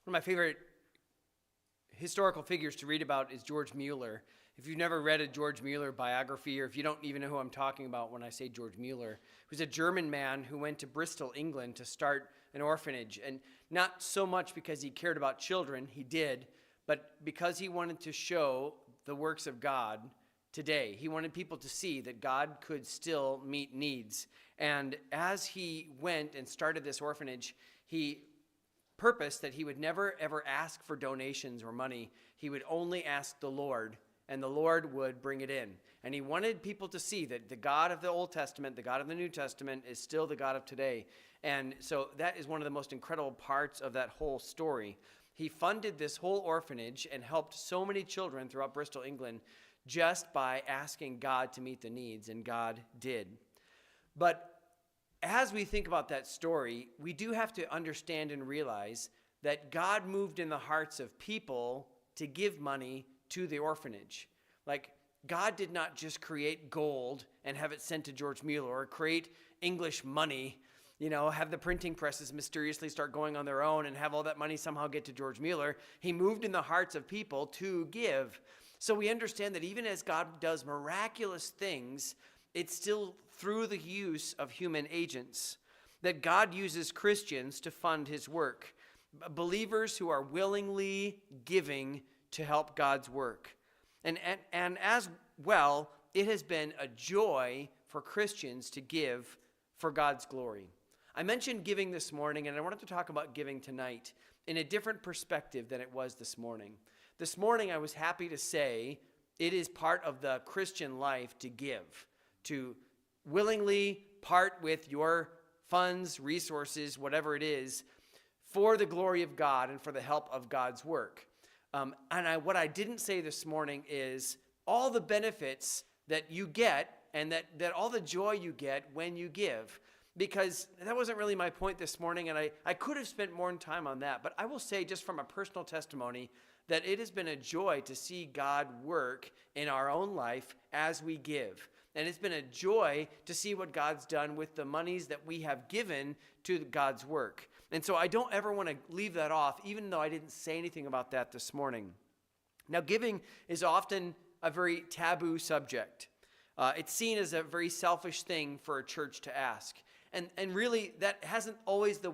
One of my favorite historical figures to read about is George Mueller. If you've never read a George Mueller biography, or if you don't even know who I'm talking about when I say George Mueller, he was a German man who went to Bristol, England to start an orphanage. And not so much because he cared about children, he did, but because he wanted to show the works of God today. He wanted people to see that God could still meet needs. And as he went and started this orphanage, he purpose that he would never ever ask for donations or money. He would only ask the Lord, and the Lord would bring it in. And he wanted people to see that the God of the Old Testament, the God of the New Testament, is still the God of today. And so that is one of the most incredible parts of that whole story. He funded this whole orphanage and helped so many children throughout Bristol, England, just by asking God to meet the needs, and God did. But as we think about that story, we do have to understand and realize that God moved in the hearts of people to give money to the orphanage. Like, God did not just create gold and have it sent to George Mueller, or create English money, have the printing presses mysteriously start going on their own and have all that money somehow get to George Mueller. He moved in the hearts of people to give. So we understand that even as God does miraculous things, it's still through the use of human agents that God uses Christians to fund his work. Believers who are willingly giving to help God's work. And as well, it has been a joy for Christians to give for God's glory. I mentioned giving this morning, and I wanted to talk about giving tonight in a different perspective than it was this morning. This morning, I was happy to say it is part of the Christian life to give, to willingly part with your funds, resources, whatever it is, for the glory of God and for the help of God's work. What I didn't say this morning is all the benefits that you get and that all the joy you get when you give, because that wasn't really my point this morning, and I could have spent more time on that. But I will say, just from a personal testimony, that it has been a joy to see God work in our own life as we give. And it's been a joy to see what God's done with the monies that we have given to God's work. And so I don't ever want to leave that off, even though I didn't say anything about that this morning. Now, giving is often a very taboo subject. It's seen as a very selfish thing for a church to ask. And really, that hasn't always been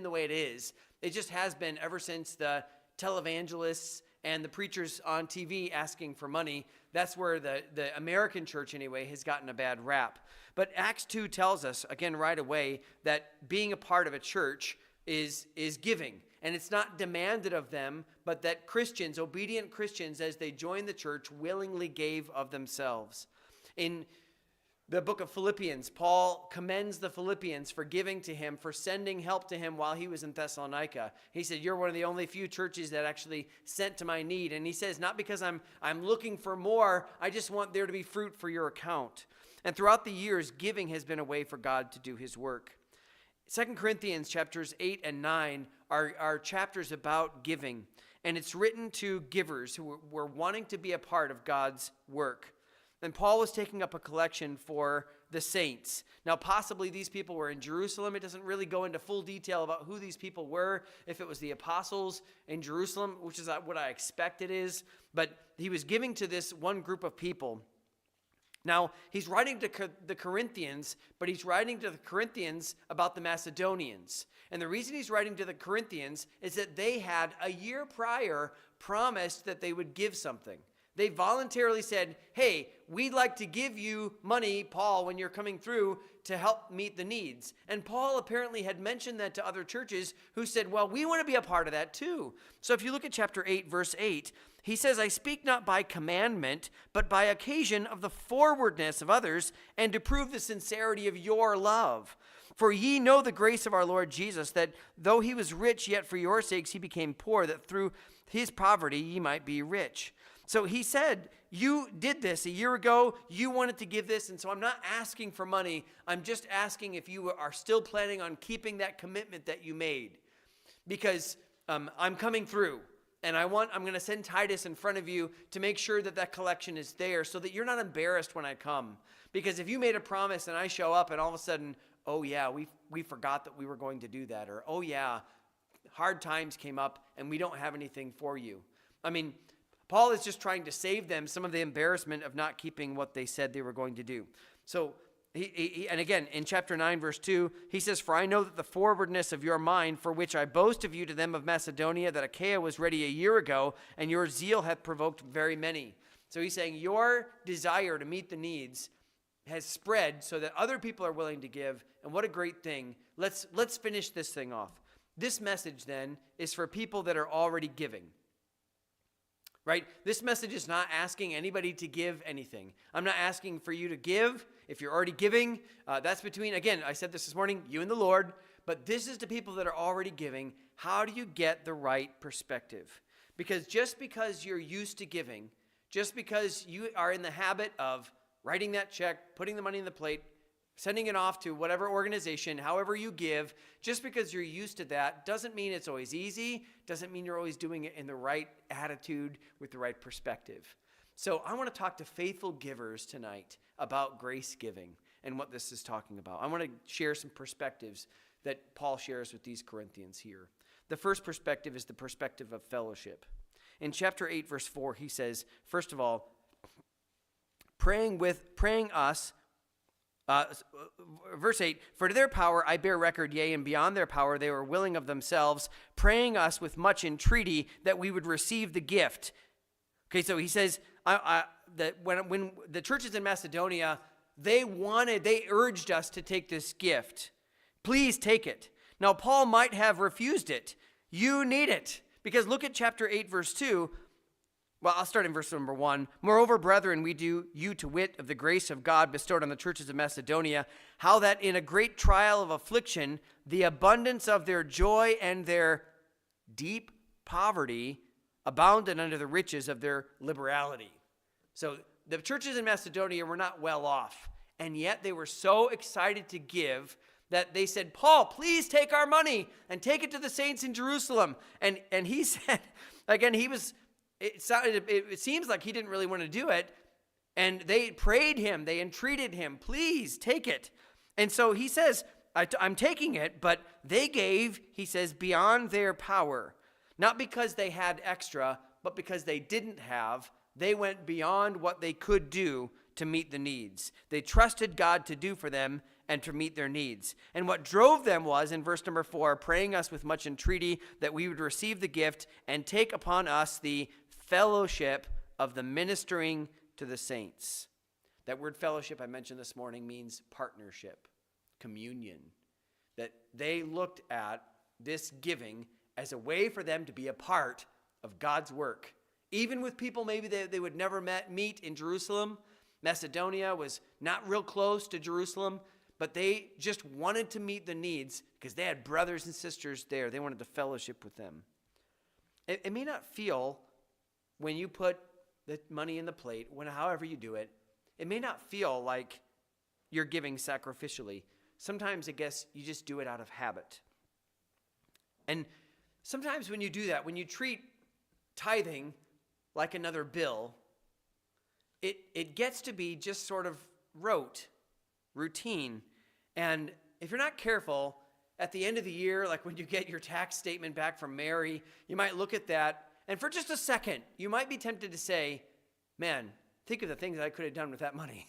the way it is. It just has been ever since the televangelists and the preachers on TV asking for money. That's where the American church, anyway, has gotten a bad rap. But Acts 2 tells us, again, right away, that being a part of a church is giving. And it's not demanded of them, but that Christians, obedient Christians, as they joined the church, willingly gave of themselves. In the book of Philippians, Paul commends the Philippians for giving to him, for sending help to him while he was in Thessalonica. He said, you're one of the only few churches that actually sent to my need. And he says, not because I'm looking for more, I just want there to be fruit for your account. And throughout the years, giving has been a way for God to do his work. 2 Corinthians chapters 8 and 9 are chapters about giving. And it's written to givers who were wanting to be a part of God's work. And Paul was taking up a collection for the saints. Now, possibly these people were in Jerusalem. It doesn't really go into full detail about who these people were, if it was the apostles in Jerusalem, which is what I expect it is. But he was giving to this one group of people. Now, he's writing to the Corinthians, but he's writing to the Corinthians about the Macedonians. And the reason he's writing to the Corinthians is that they had, a year prior, promised that they would give something. They voluntarily said, hey, we'd like to give you money, Paul, when you're coming through to help meet the needs. And Paul apparently had mentioned that to other churches who said, well, we want to be a part of that too. So if you look at chapter 8, verse 8, he says, I speak not by commandment, but by occasion of the forwardness of others, and to prove the sincerity of your love. For ye know the grace of our Lord Jesus, that though he was rich, yet for your sakes he became poor, that through his poverty ye might be rich. So he said, you did this a year ago, you wanted to give this, and so I'm not asking for money. I'm just asking if you are still planning on keeping that commitment that you made. Because I'm coming through, and I'm going to send Titus in front of you to make sure that that collection is there so that you're not embarrassed when I come. Because if you made a promise and I show up and all of a sudden, oh yeah, we forgot that we were going to do that, or oh yeah, hard times came up and we don't have anything for you. I mean, Paul is just trying to save them some of the embarrassment of not keeping what they said they were going to do. So, and again, in chapter 9, verse 2, he says, "For I know that the forwardness of your mind, for which I boast of you to them of Macedonia, that Achaia was ready a year ago, and your zeal hath provoked very many." So he's saying your desire to meet the needs has spread so that other people are willing to give, and what a great thing. Let's finish this thing off. This message, then, is for people that are already giving. Right? This message is not asking anybody to give anything. I'm not asking for you to give if you're already giving. That's between, again, I said this morning, you and the Lord. But this is to people that are already giving. How do you get the right perspective? Because just because you're used to giving, just because you are in the habit of writing that check, putting the money in the plate, sending it off to whatever organization, however you give, just because you're used to that doesn't mean it's always easy, doesn't mean you're always doing it in the right attitude with the right perspective. So I want to talk to faithful givers tonight about grace giving and what this is talking about. I want to share some perspectives that Paul shares with these Corinthians here. The first perspective is the perspective of fellowship. In chapter 8, verse 4, he says, first of all, praying us, verse 8, "For to their power I bear record, yea, and beyond their power they were willing of themselves, praying us with much entreaty that we would receive the gift." Okay, so he says that when the churches in Macedonia, they urged us to take this gift. Please take it. Now, Paul might have refused it. You need it. Because look at chapter 8, verse 2. Well, I'll start in verse number 1. "Moreover, brethren, we do you to wit of the grace of God bestowed on the churches of Macedonia, how that in a great trial of affliction, the abundance of their joy and their deep poverty abounded under the riches of their liberality." So the churches in Macedonia were not well off, and yet they were so excited to give that they said, "Paul, please take our money and take it to the saints in Jerusalem." And he said, again, it seems like he didn't really want to do it. And they prayed him, they entreated him, "Please take it." And so he says, I'm taking it, but they gave, he says, beyond their power. Not because they had extra, but because they didn't have. They went beyond what they could do to meet the needs. They trusted God to do for them and to meet their needs. And what drove them was, in verse number 4, praying us with much entreaty that we would receive the gift and take upon us the fellowship of the ministering to the saints. That word fellowship I mentioned this morning means partnership, communion. That they looked at this giving as a way for them to be a part of God's work. Even with people maybe they would never meet in Jerusalem. Macedonia was not real close to Jerusalem, but they just wanted to meet the needs because they had brothers and sisters there. They wanted to fellowship with them. It may not feel, when you put the money in the plate, however you do it, it may not feel like you're giving sacrificially. Sometimes I guess you just do it out of habit. And sometimes when you do that, when you treat tithing like another bill, it gets to be just sort of routine. And if you're not careful, at the end of the year, like when you get your tax statement back from Mary, you might look at that, and for just a second, you might be tempted to say, "Man, think of the things that I could have done with that money."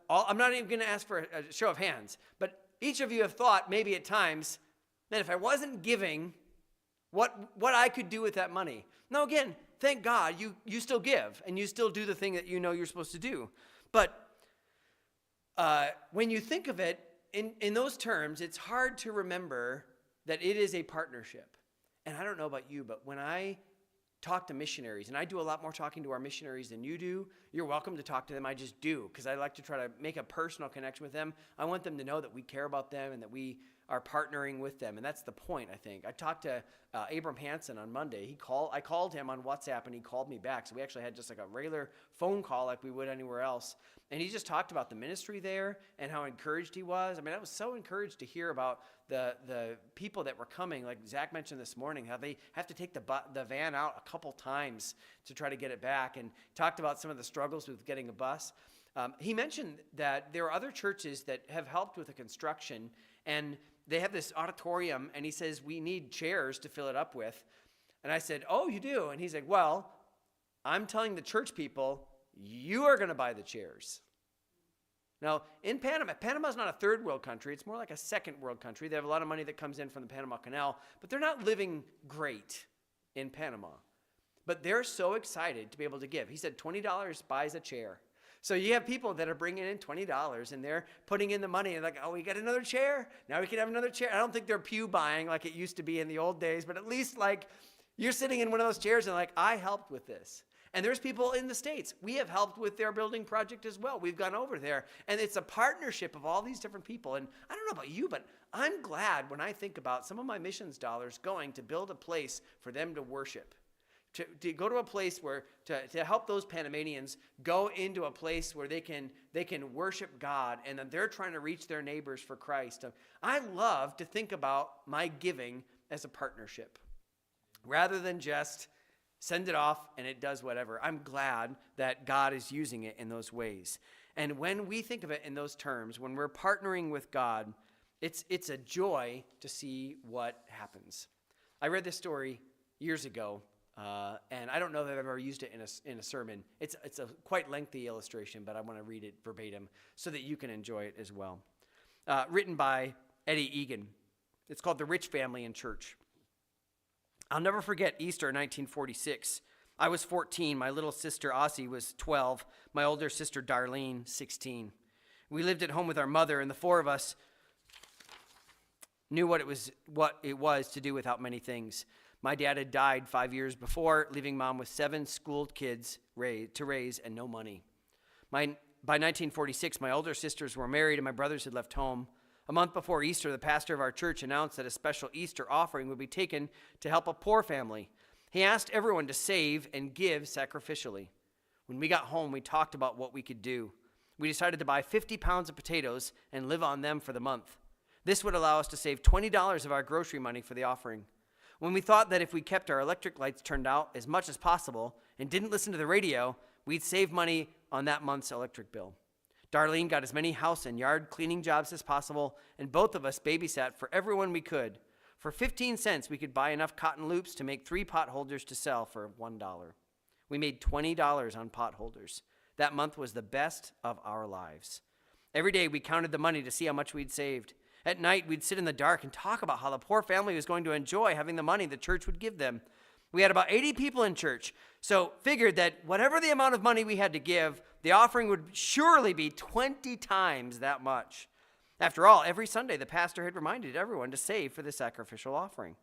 I'm not even going to ask for a show of hands, but each of you have thought maybe at times, "Man, if I wasn't giving, what I could do with that money." Now again, thank God you still give, and you still do the thing that you know you're supposed to do. But when you think of it in those terms, it's hard to remember that it is a partnership. And I don't know about you, but when I talk to missionaries, and I do a lot more talking to our missionaries than you do, you're welcome to talk to them. I just do, because I like to try to make a personal connection with them. I want them to know that we care about them and that we are partnering with them. And that's the point, I think. I talked to Abram Hansen on Monday. I called him on WhatsApp, and he called me back. So we actually had just like a regular phone call like we would anywhere else. And he just talked about the ministry there and how encouraged he was. I mean, I was so encouraged to hear about the people that were coming. Like Zach mentioned this morning, how they have to take the van out a couple times to try to get it back, and talked about some of the struggles with getting a bus. He mentioned that there are other churches that have helped with the construction, and they have this auditorium, and he says, we need chairs to fill it up with. And I said, oh, you do? And he's like, well, I'm telling the church people, you are going to buy the chairs. Now, in Panama's not a third world country. It's more like a second world country. They have a lot of money that comes in from the Panama Canal, but they're not living great in Panama. But they're so excited to be able to give. He said $20 buys a chair. So you have people that are bringing in $20, and they're putting in the money, and like, oh, we got another chair? Now we can have another chair. I don't think they're pew buying like it used to be in the old days, but at least like you're sitting in one of those chairs and like, I helped with this. And there's people in the States. We have helped with their building project as well. We've gone over there. And it's a partnership of all these different people. And I don't know about you, but I'm glad when I think about some of my missions dollars going to build a place for them to worship. To go to a place where, to help those Panamanians go into a place where they can worship God, and that they're trying to reach their neighbors for Christ. I love to think about my giving as a partnership rather than just send it off and it does whatever. I'm glad that God is using it in those ways. And when we think of it in those terms, when we're partnering with God, it's a joy to see what happens. I read this story years ago, and I don't know that I've ever used it in a sermon. It's a quite lengthy illustration, but I want to read it verbatim so that you can enjoy it as well. Written by Eddie Egan. It's called The Rich Family in Church. I'll never forget Easter 1946. I was 14. My little sister Ossie was 12. My older sister Darlene, 16. We lived at home with our mother, and the four of us knew what it was to do without many things. My dad had died 5 years before, leaving mom with 7 schooled kids to raise and no money. By 1946, my older sisters were married and my brothers had left home. A month before Easter, the pastor of our church announced that a special Easter offering would be taken to help a poor family. He asked everyone to save and give sacrificially. When we got home, we talked about what we could do. We decided to buy 50 pounds of potatoes and live on them for the month. This would allow us to save $20 of our grocery money for the offering. When we thought that if we kept our electric lights turned out as much as possible and didn't listen to the radio, we'd save money on that month's electric bill. Darlene got as many house and yard cleaning jobs as possible, and both of us babysat for everyone we could. For 15 cents, we could buy enough cotton loops to make 3 pot holders to sell for $1. We made $20 on pot holders. That month was the best of our lives. Every day, we counted the money to see how much we'd saved. At night, we'd sit in the dark and talk about how the poor family was going to enjoy having the money the church would give them. We had about 80 people in church, so figured that whatever the amount of money we had to give, the offering would surely be 20 times that much. After all, every Sunday, the pastor had reminded everyone to save for the sacrificial offering.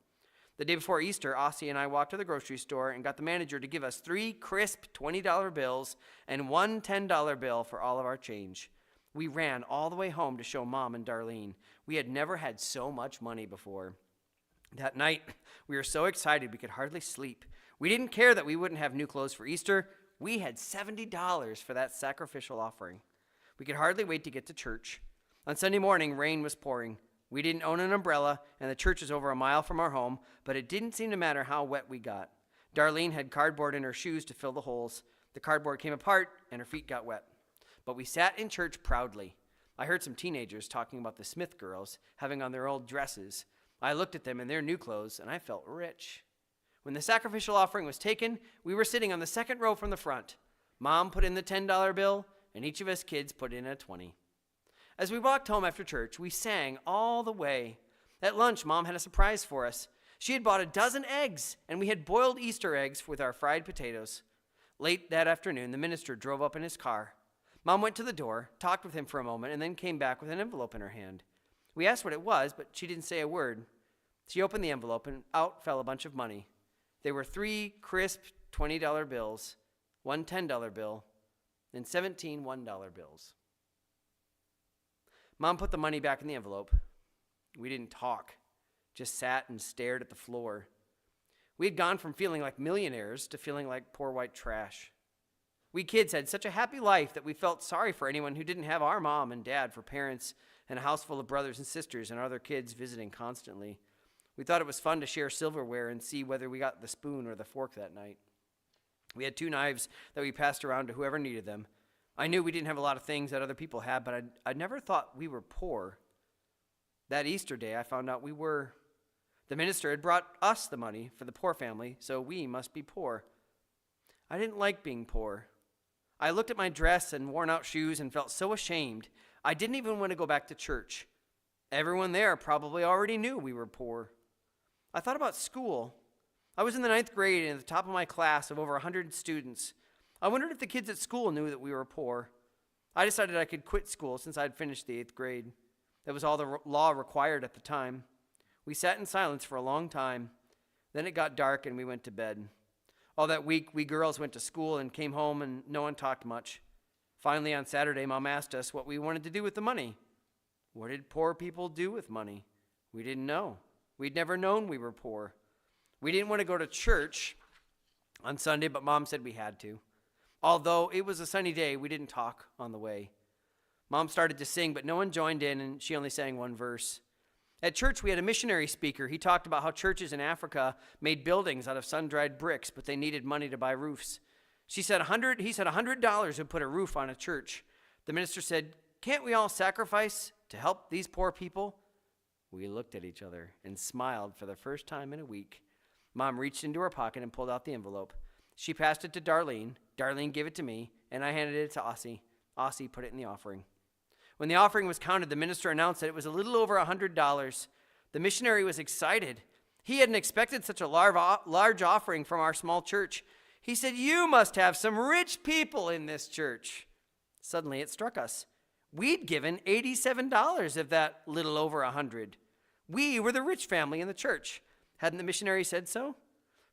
The day before Easter, Ossie and I walked to the grocery store and got the manager to give us 3 crisp $20 bills and 1 $10 bill for all of our change. We ran all the way home to show Mom and Darlene. We had never had so much money before. That night, we were so excited we could hardly sleep. We didn't care that we wouldn't have new clothes for Easter. We had $70 for that sacrificial offering. We could hardly wait to get to church. On Sunday morning, rain was pouring. We didn't own an umbrella, and the church was over a mile from our home, but it didn't seem to matter how wet we got. Darlene had cardboard in her shoes to fill the holes. The cardboard came apart, and her feet got wet. But we sat in church proudly. I heard some teenagers talking about the Smith girls having on their old dresses. I looked at them in their new clothes, and I felt rich. When the sacrificial offering was taken, we were sitting on the second row from the front. Mom put in the $10 bill, and each of us kids put in a 20. As we walked home after church, we sang all the way. At lunch, Mom had a surprise for us. She had bought 12 eggs, and we had boiled Easter eggs with our fried potatoes. Late that afternoon, the minister drove up in his car. Mom went to the door, talked with him for a moment, and then came back with an envelope in her hand. We asked what it was, but she didn't say a word. She opened the envelope, and out fell a bunch of money. There were 3 crisp $20 bills, 1 $10 bill, and 17 $1 bills. Mom put the money back in the envelope. We didn't talk, just sat and stared at the floor. We had gone from feeling like millionaires to feeling like poor white trash. We kids had such a happy life that we felt sorry for anyone who didn't have our mom and dad for parents and a house full of brothers and sisters and other kids visiting constantly. We thought it was fun to share silverware and see whether we got the spoon or the fork that night. We had 2 knives that we passed around to whoever needed them. I knew we didn't have a lot of things that other people had, but I never thought we were poor. That Easter day, I found out the minister had brought us the money for the poor family, so we must be poor. I didn't like being poor. I looked at my dress and worn out shoes and felt so ashamed. I didn't even want to go back to church. Everyone there probably already knew we were poor. I thought about school. I was in the 9th grade and at the top of my class of over 100 students. I wondered if the kids at school knew that we were poor. I decided I could quit school since I'd finished the 8th grade. That was all the law required at the time. We sat in silence for a long time. Then it got dark and we went to bed. All that week, we girls went to school and came home and no one talked much. Finally, on Saturday, Mom asked us what we wanted to do with the money. What did poor people do with money? We didn't know. We'd never known we were poor. We didn't want to go to church on Sunday, but Mom said we had to. Although it was a sunny day, we didn't talk on the way. Mom started to sing, but no one joined in, and she only sang one verse. At church, we had a missionary speaker. He talked about how churches in Africa made buildings out of sun-dried bricks, but they needed money to buy roofs. He said $100 would put a roof on a church. The minister said, "Can't we all sacrifice to help these poor people?" We looked at each other and smiled for the first time in a week. Mom reached into her pocket and pulled out the envelope. She passed it to Darlene. Darlene gave it to me, and I handed it to Aussie. Aussie put it in the offering. When the offering was counted, the minister announced that it was a little over $100. The missionary was excited. He hadn't expected such a large offering from our small church. He said, "You must have some rich people in this church." Suddenly it struck us. We'd given $87 of that little over $100. We were the rich family in the church. Hadn't the missionary said so?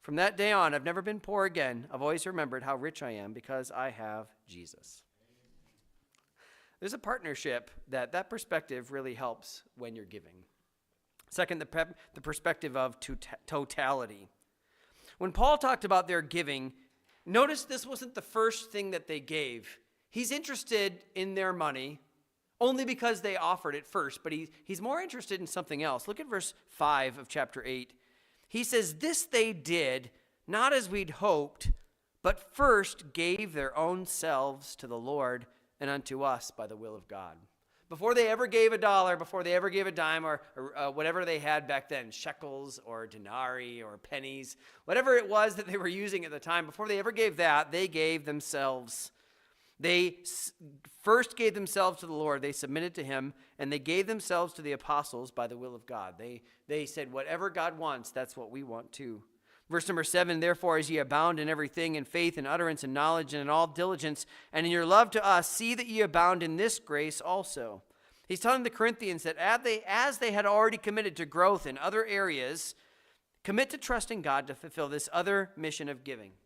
From that day on, I've never been poor again. I've always remembered how rich I am because I have Jesus. There's a partnership that perspective really helps when you're giving. Second, the perspective of totality. When Paul talked about their giving, notice this wasn't the first thing that they gave. He's interested in their money only because they offered it first, but he's more interested in something else. Look at verse 5 of chapter 8. He says, "This they did, not as we'd hoped, but first gave their own selves to the Lord and unto us by the will of God." Before they ever gave $1, before they ever gave a dime or whatever they had back then, shekels or denarii or pennies, whatever it was that they were using at the time, before they ever gave that, they gave themselves. They first gave themselves to the Lord. They submitted to him, and they gave themselves to the apostles by the will of God. They said, whatever God wants, that's what we want too. Verse number 7, "Therefore, as ye abound in everything, in faith and utterance and knowledge and in all diligence, and in your love to us, see that ye abound in this grace also." He's telling the Corinthians that as they had already committed to growth in other areas, commit to trusting God to fulfill this other mission of giving.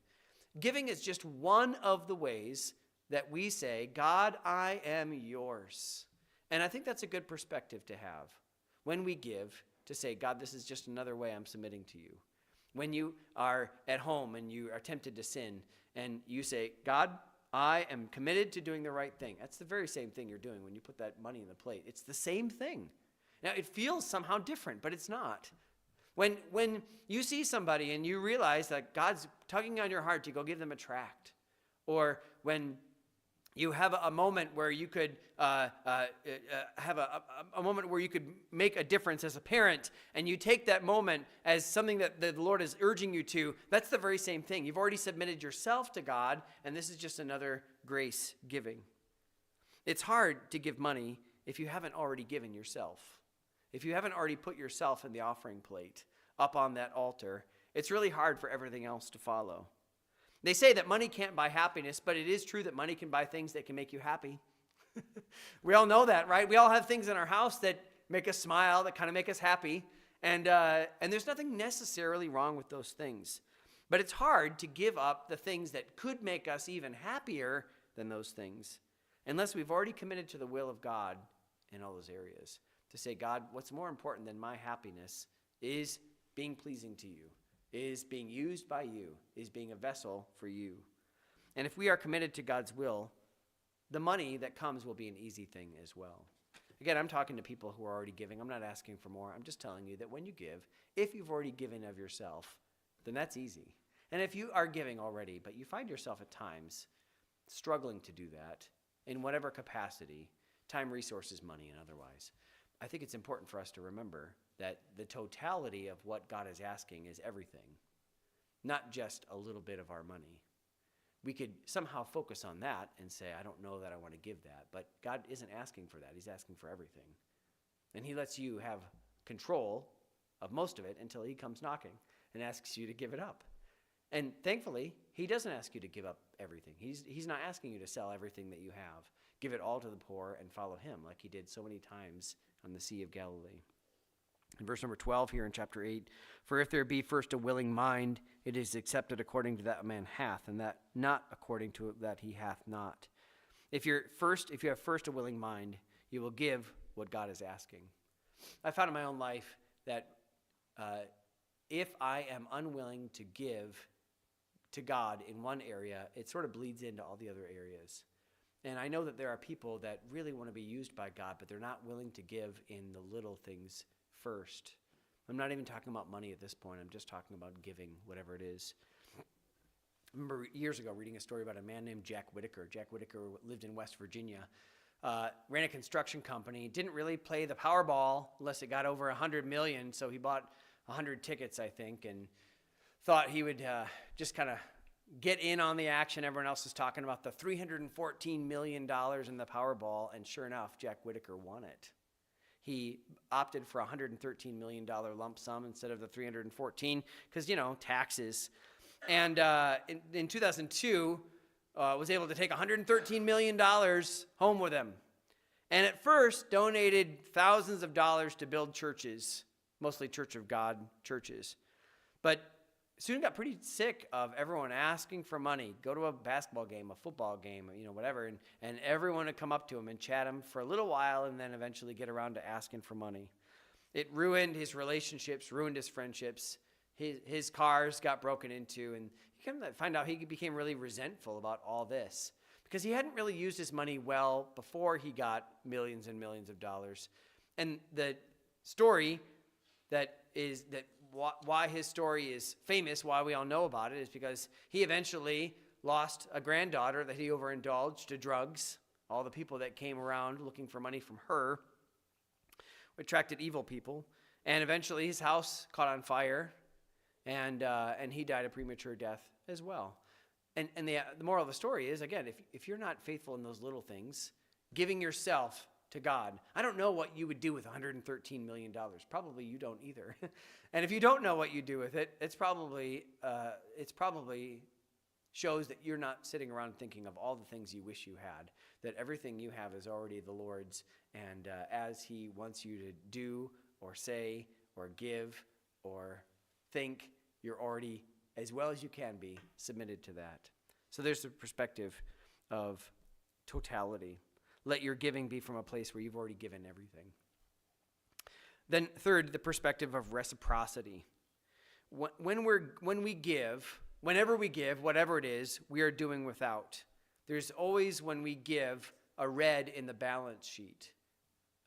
Giving is just one of the ways that we say, "God, I am yours." And I think that's a good perspective to have when we give, to say, "God, this is just another way I'm submitting to you." When you are at home and you are tempted to sin and you say, "God, I am committed to doing the right thing." That's the very same thing you're doing when you put that money in the plate. It's the same thing. Now, it feels somehow different, but it's not. When you see somebody and you realize that God's tugging on your heart to go give them a tract, or when you have a moment where you could have a moment where you could make a difference as a parent, and you take that moment as something that the Lord is urging you to, that's the very same thing. You've already submitted yourself to God, and this is just another grace giving. It's hard to give money if you haven't already given yourself. If you haven't already put yourself in the offering plate up on that altar, it's really hard for everything else to follow. They say that money can't buy happiness, but it is true that money can buy things that can make you happy. We all know that, right? We all have things in our house that make us smile, that kind of make us happy. And there's nothing necessarily wrong with those things. But it's hard to give up the things that could make us even happier than those things, unless we've already committed to the will of God in all those areas. To say, "God, what's more important than my happiness is being pleasing to you, is being used by you, is being a vessel for you." And if we are committed to God's will, the money that comes will be an easy thing as well. Again, I'm talking to people who are already giving. I'm not asking for more. I'm just telling you that when you give, if you've already given of yourself, then that's easy. And if you are giving already, but you find yourself at times struggling to do that in whatever capacity, time, resources, money, and otherwise, I think it's important for us to remember that the totality of what God is asking is everything, not just a little bit of our money. We could somehow focus on that and say, I don't know that I want to give that. But God isn't asking for that. He's asking for everything. And he lets you have control of most of it until he comes knocking and asks you to give it up. And thankfully, he doesn't ask you to give up everything. He's not asking you to sell everything that you have. Give it all to the poor and follow him like he did so many times on the Sea of Galilee. In verse number 12 here in chapter 8, for if there be first a willing mind, it is accepted according to that a man hath, and that not according to that he hath not. If you have first a willing mind, you will give what God is asking. I found in my own life that if I am unwilling to give to God in one area, it sort of bleeds into all the other areas. And I know that there are people that really want to be used by God, but they're not willing to give in the little things first. I'm not even talking about money at this point. I'm just talking about giving, whatever it is. I remember years ago reading a story about a man named Jack Whitaker. Jack Whitaker lived in West Virginia, ran a construction company, didn't really play the Powerball unless it got over 100 million, so he bought 100 tickets, I think, and thought he would just kind of get in on the action. Everyone else is talking about the $314 million in the Powerball, and sure enough, Jack Whitaker won it. He opted for a $113 million lump sum instead of the $314 because, taxes. And in 2002, was able to take $113 million home with him. And at first, donated thousands of dollars to build churches, mostly Church of God churches. But soon got pretty sick of everyone asking for money. Go to a basketball game, a football game, whatever, and everyone would come up to him and chat him for a little while and then eventually get around to asking for money. It ruined his relationships, ruined his friendships. His cars got broken into, and you come to find out he became really resentful about all this because he hadn't really used his money well before he got millions and millions of dollars. And the story why his story is famous, why we all know about it, is because he eventually lost a granddaughter that he overindulged to drugs. All the people that came around looking for money from her attracted evil people. And eventually his house caught on fire, and he died a premature death as well. And the moral of the story is, again, if you're not faithful in those little things, giving yourself to God. I don't know what you would do with $113 million. Probably you don't either. And if you don't know what you do with it, it's probably shows that you're not sitting around thinking of all the things you wish you had, that everything you have is already the Lord's, and as he wants you to do or say or give or think, you're already, as well as you can be, submitted to that. So there's the perspective of totality. Let your giving be from a place where you've already given everything. Then third, the perspective of reciprocity. Whenever we give, whatever it is, we are doing without. There's always, when we give, a red in the balance sheet.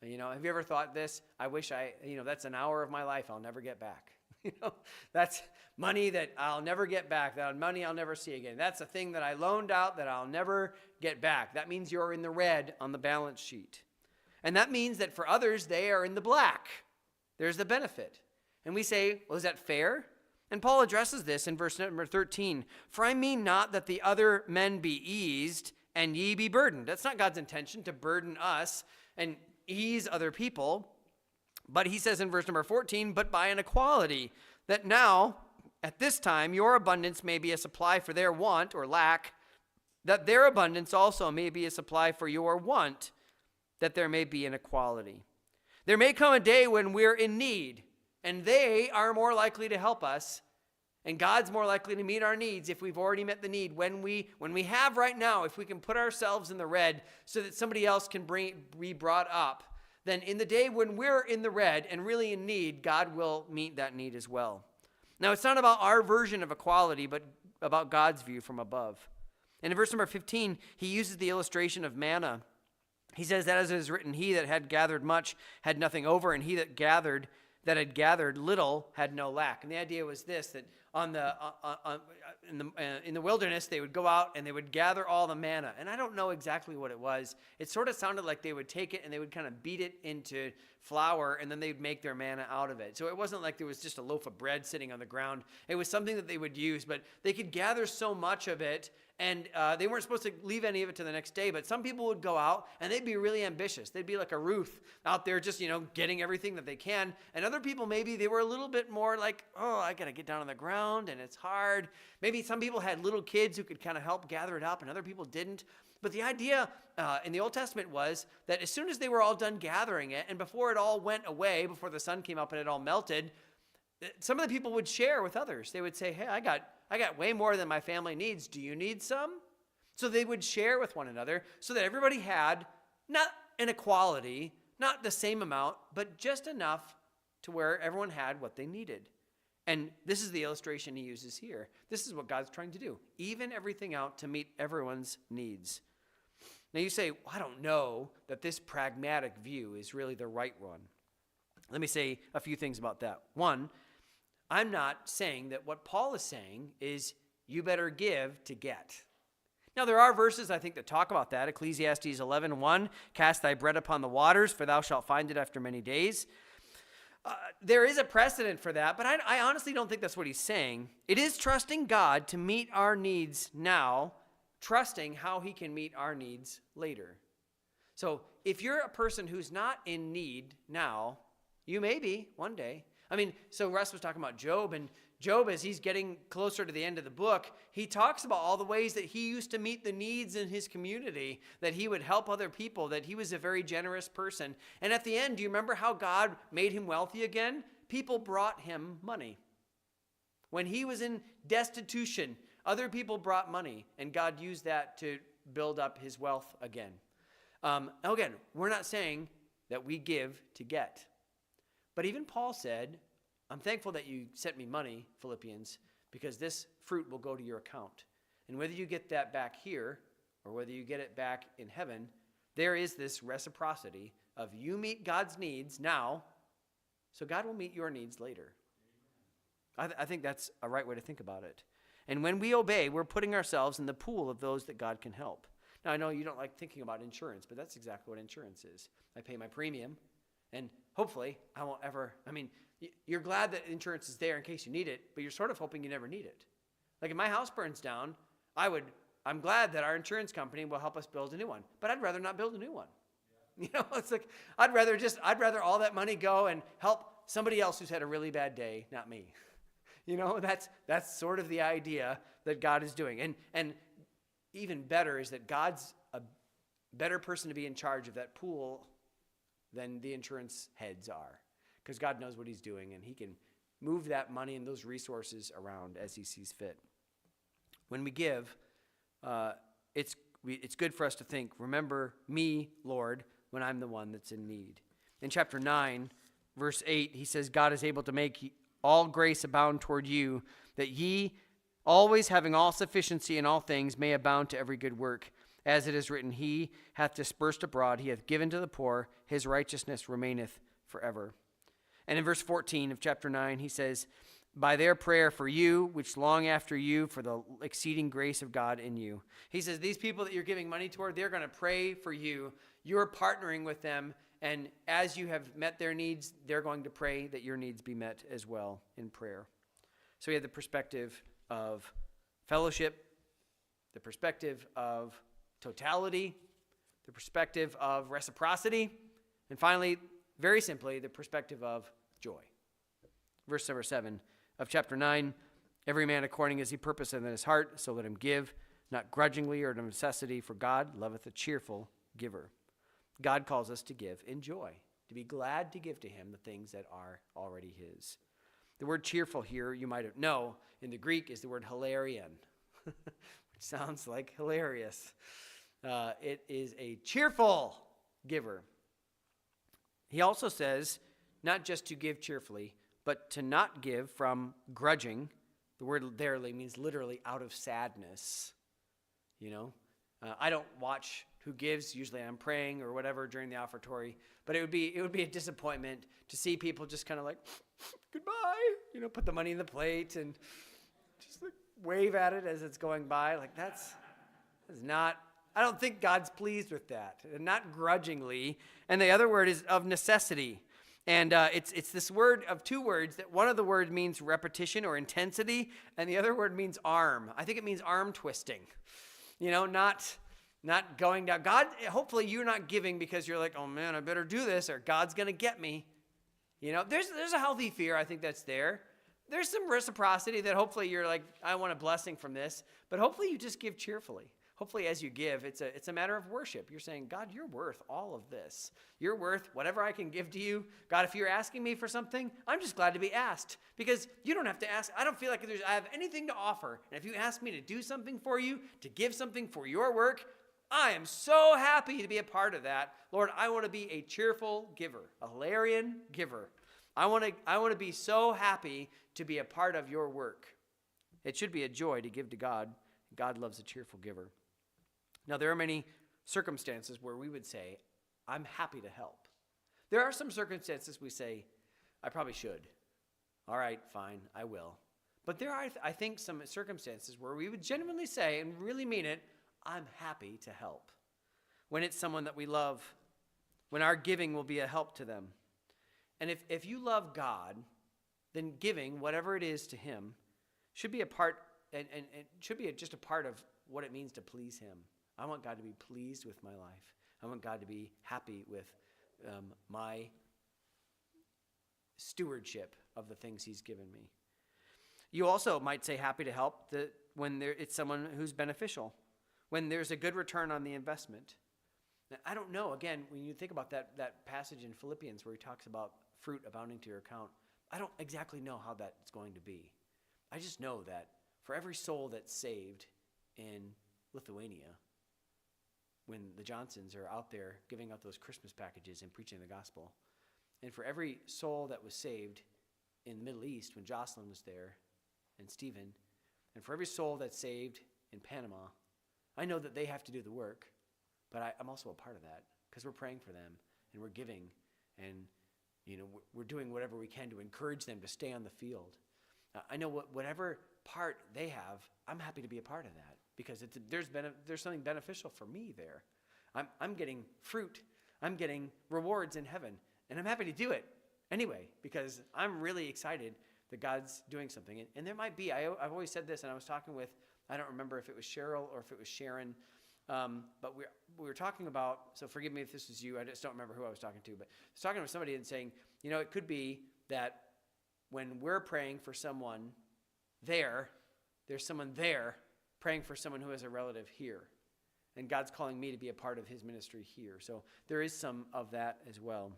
Have you ever thought this? I wish that's an hour of my life I'll never get back. That's money that I'll never get back, that money I'll never see again. That's a thing that I loaned out that I'll never get back. That means you're in the red on the balance sheet. And that means that for others, they are in the black. There's the benefit. And we say, well, is that fair? And Paul addresses this in verse number 13. For I mean not that the other men be eased and ye be burdened. That's not God's intention to burden us and ease other people. But he says in verse number 14, but by an equality, that now, at this time, your abundance may be a supply for their want or lack, that their abundance also may be a supply for your want, that there may be an equality. There may come a day when we're in need, and they are more likely to help us, and God's more likely to meet our needs if we've already met the need. When we have right now, if we can put ourselves in the red so that somebody else can be brought up, then in the day when we're in the red and really in need, God will meet that need as well. Now, it's not about our version of equality, but about God's view from above. And in verse number 15, he uses the illustration of manna. He says that as it is written, he that had gathered much had nothing over, and he that had gathered little had no lack. And the idea was this, that in the wilderness, they would go out and they would gather all the manna. And I don't know exactly what it was. It sort of sounded like they would take it and they would kind of beat it into flour, and then they'd make their manna out of it. So it wasn't like there was just a loaf of bread sitting on the ground. It was something that they would use, but they could gather so much of it, and they weren't supposed to leave any of it to the next day. But some people would go out, and they'd be really ambitious. They'd be like a Ruth out there just, getting everything that they can. And other people, maybe they were a little bit more like, oh, I got to get down on the ground, and it's hard. Maybe some people had little kids who could kind of help gather it up, and other people didn't. But the idea in the Old Testament was that as soon as they were all done gathering it, and before it all went away, before the sun came up and it all melted, some of the people would share with others. They would say, hey, I got way more than my family needs. Do you need some? So they would share with one another so that everybody had not an equality, not the same amount, but just enough to where everyone had what they needed. And this is the illustration he uses here. This is what God's trying to do. Even everything out to meet everyone's needs. Now you say, I don't know that this pragmatic view is really the right one. Let me say a few things about that. One, I'm not saying that what Paul is saying is you better give to get. Now there are verses I think that talk about that. Ecclesiastes 11:1, cast thy bread upon the waters, for thou shalt find it after many days. There is a precedent for that, but I honestly don't think that's what he's saying. It is trusting God to meet our needs now, trusting how he can meet our needs later. So if you're a person who's not in need now, you may be one day. So Russ was talking about Job, and Job, as he's getting closer to the end of the book, he talks about all the ways that he used to meet the needs in his community, that he would help other people, that he was a very generous person. And at the end, do you remember how God made him wealthy again? People brought him money. When he was in destitution, other people brought money, and God used that to build up his wealth again. Again, we're not saying that we give to get. But even Paul said, I'm thankful that you sent me money, Philippians, because this fruit will go to your account. And whether you get that back here or whether you get it back in heaven, there is this reciprocity of you meet God's needs now, so God will meet your needs later. I think that's a right way to think about it. And when we obey, we're putting ourselves in the pool of those that God can help. Now, I know you don't like thinking about insurance, but that's exactly what insurance is. I pay my premium, and hopefully I won't ever, you're glad that insurance is there in case you need it, but you're sort of hoping you never need it. Like if my house burns down, I'm glad that our insurance company will help us build a new one, but I'd rather not build a new one. Yeah. It's like, I'd rather all that money go and help somebody else who's had a really bad day, not me. That's sort of the idea that God is doing. And even better is that God's a better person to be in charge of that pool than the insurance heads are. Because God knows what he's doing, and he can move that money and those resources around as he sees fit. When we give, it's good for us to think, remember me, Lord, when I'm the one that's in need. In chapter 9, verse 8, he says, God is able to make all grace abound toward you, that ye, always having all sufficiency in all things, may abound to every good work. As it is written, he hath dispersed abroad, he hath given to the poor, his righteousness remaineth forever. And in verse 14 of chapter 9, he says, by their prayer for you, which long after you, for the exceeding grace of God in you. He says, these people that you're giving money toward, they're going to pray for you. You're partnering with them. And as you have met their needs, they're going to pray that your needs be met as well in prayer. So we have the perspective of fellowship, the perspective of totality, the perspective of reciprocity, and finally, very simply, the perspective of joy. Verse number 7 of chapter 9, every man according as he purposeth in his heart, so let him give, not grudgingly or of necessity, for God loveth a cheerful giver. God calls us to give in joy, to be glad to give to him the things that are already his. The word cheerful here, you might know, in the Greek is the word hilarion, which sounds like hilarious. It is a cheerful giver. He also says, not just to give cheerfully, but to not give from grudging. The word there means literally out of sadness. I don't watch who gives. Usually I'm praying or whatever during the offertory. But it would be a disappointment to see people just kind of like, goodbye, put the money in the plate and just like wave at it as it's going by. Like that's not, I don't think God's pleased with that, and not grudgingly. And the other word is of necessity. And it's this word of two words that one of the words means repetition or intensity, and the other word means arm. I think it means arm twisting. Not going down. God, hopefully you're not giving because you're like, oh man, I better do this or God's going to get me. There's a healthy fear, I think that's there. There's some reciprocity that hopefully you're like, I want a blessing from this, but hopefully you just give cheerfully. Hopefully as you give, it's a matter of worship. You're saying, God, you're worth all of this. You're worth whatever I can give to you. God, if you're asking me for something, I'm just glad to be asked because you don't have to ask. I don't feel like I have anything to offer. And if you ask me to do something for you, to give something for your work, I am so happy to be a part of that. Lord, I want to be a cheerful giver, a Hilarion giver. I want to be so happy to be a part of your work. It should be a joy to give to God. God loves a cheerful giver. Now, there are many circumstances where we would say, I'm happy to help. There are some circumstances we say, I probably should. All right, fine, I will. But there are, I think, some circumstances where we would genuinely say and really mean it, I'm happy to help. When it's someone that we love, when our giving will be a help to them. And if you love God, then giving, whatever it is to him, should be a part, and it should be just a part of what it means to please him. I want God to be pleased with my life. I want God to be happy with my stewardship of the things he's given me. You also might say happy to help when it's someone who's beneficial, when there's a good return on the investment. Now, I don't know, again, when you think about that passage in Philippians where he talks about fruit abounding to your account, I don't exactly know how that's going to be. I just know that for every soul that's saved in Lithuania, when the Johnsons are out there giving out those Christmas packages and preaching the gospel, and for every soul that was saved in the Middle East when Jocelyn was there and Stephen, and for every soul that's saved in Panama, I know that they have to do the work, but I'm also a part of that because we're praying for them and we're giving and we're doing whatever we can to encourage them to stay on the field. I know whatever part they have, I'm happy to be a part of that because there's something beneficial for me there. I'm getting fruit. I'm getting rewards in heaven, and I'm happy to do it anyway because I'm really excited that God's doing something. And there might be, I've always said this, and I was talking with, I don't remember if it was Cheryl or if it was Sharon, but we were talking about, so forgive me if this is you, I just don't remember who I was talking to, but I was talking with somebody and saying, it could be that when we're praying for someone there's someone there praying for someone who has a relative here. And God's calling me to be a part of his ministry here. So there is some of that as well.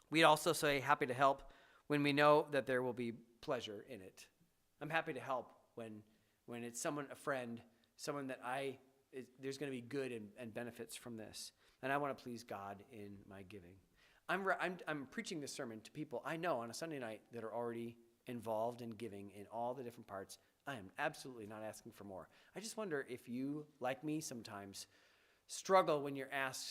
We'd also say happy to help when we know that there will be pleasure in it. I'm happy to help when it's someone, a friend, someone that there's going to be good and benefits from this. And I want to please God in my giving. I'm preaching this sermon to people I know on a Sunday night that are already involved in giving in all the different parts. I am absolutely not asking for more. I just wonder if you, like me sometimes, struggle when you're asked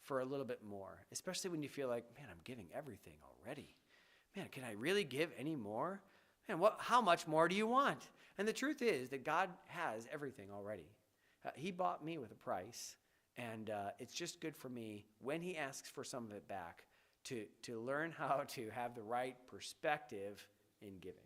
for a little bit more, especially when you feel like, man, I'm giving everything already. Man, can I really give any more? Man, how much more do you want? And the truth is that God has everything already. He bought me with a price, and it's just good for me when he asks for some of it back to learn how to have the right perspective in giving.